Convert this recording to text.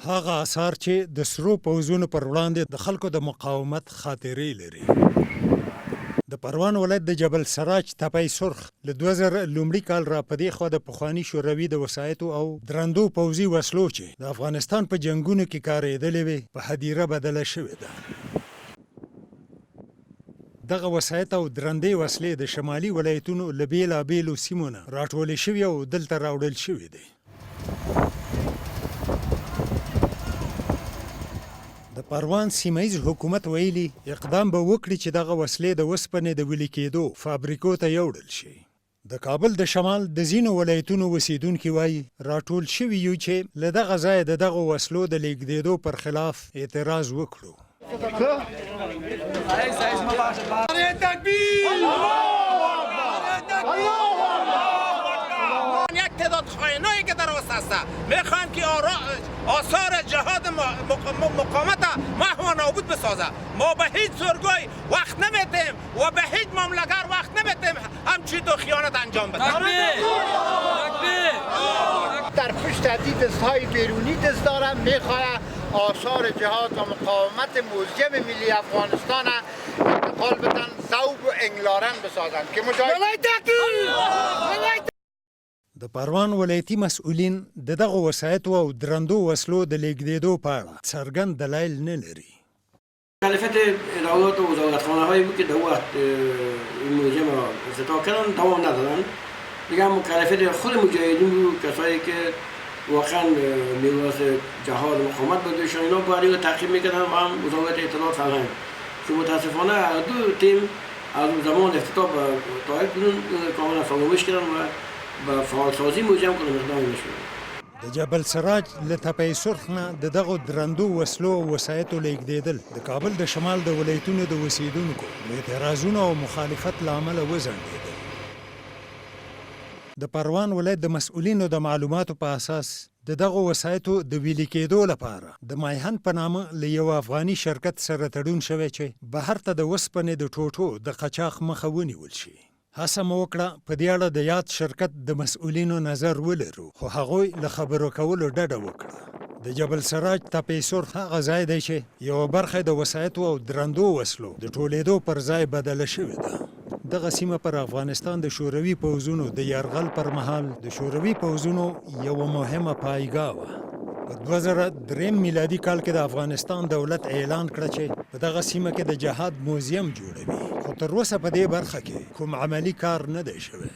هغه آثار چې د سرو پوځونو پر وړاندې د خلکو د مقاومت خاطرې لري. د پروان ولایت د جبل سراج تپی سرخ له 2000 لومړي کال را پدې خو د پخواني شوروي د وسایطو او درندو پوځي وسلو چې د افغانستان په جنگونو کې کارېدلې وې په هدیره بدله شوې ده. دغه وسایط او درندې وسلې د شمالي ولایتونو له بېلابېلو سیمو نه راټولې شوې او دلته راوړل شوې دي. د پروان سیمهیز حکومت ویلي اقدام به وکړي چې دغه وسلې د وسپنې د ویلې کېدو فابریکو ته یوړل شي. د کابل د شمال د ځینو ولایتونو اوسیدونکي وایي راټول شوي یو چې له دغه ځایه د دغو وسلو د لیږدېدو پر خلاف اعتراض وکړو. یک تعداد خائنایی که در وسط است میخوایم که آثار جهاد مقاومت محو و نابود بسازه. ما به هیچ زورگوی وقت نمیدیم و به هیچ مملکت وقت نمیدیم همچین دو خیانت انجام بدیم. در پشت دست‌های بیرونی دست دارم میخواهد آثار جهاد و مقاومت موزیم ملی افغانستان انتقال بدن ذوب و انگلارن بسازن که د پروان ولایتي مسؤلین د دغه وسایطو او درندو وسلو د لیږدېدو په اړه څرګند دلایل نه لري. مخالفت ادارات و وزارتخانه‌هایی بود که در وقت این موزیم را افتتاح کردن دوام ندادن. دیگه هم مخالفت خود مجاهدین بود، کسایی که واقعا میراث جهاد و مقاومت بودشان اینا باید رو تعقیب میکردن و هم وزارت اطلاعات فرهنگ که متاسفانه دو تیم از زمان افتتاح به طائف بدون کاملا فراموش کردن و به فعالسازی موزیم کنم اقدام نشد. د جبل سراج له تپی سرخ نه د دغو درندو وسلو او وسایطو لیږدېدل د کابل د شمال د ولایتونو د اوسیدونکو د اعتراضونو او مخالفت له امله وځنډېدل. د پروان ولایت د مسؤلینو د معلوماتو په اساس د دغو وسایطو د ویلې کېدو لپاره د مایهن په نامه له یو افغاني شرکت سره تړون شوی چې بهر ته د وسپنې د ټوټو د قاچاق مخه ونیول شي. هڅه مو وکړه په دې اړه د یاد شرکت د مسؤلینو نظر ولرو، خو هغوی له خبرو کولو ډډه وکړه. د جبل سراج تپی سرخ هغه ځای دی چې یوه برخه د وسایطو او درندو وسلو د ټولېدو پر ځای بدله شوې ده. دغه سیمه پر افغانستان د شوروي پوځونو د یرغل پر مهال د شوروي پوځونو یوه مهمه پایګاه وه. په 2003 میلادي کال کې د افغانستان دولت اعلان کړه چې په دغه سیمه کې د جهاد موزیم جوړوي، خو تر اوسه په دې برخه کې کوم عملي کار نه دی شوی.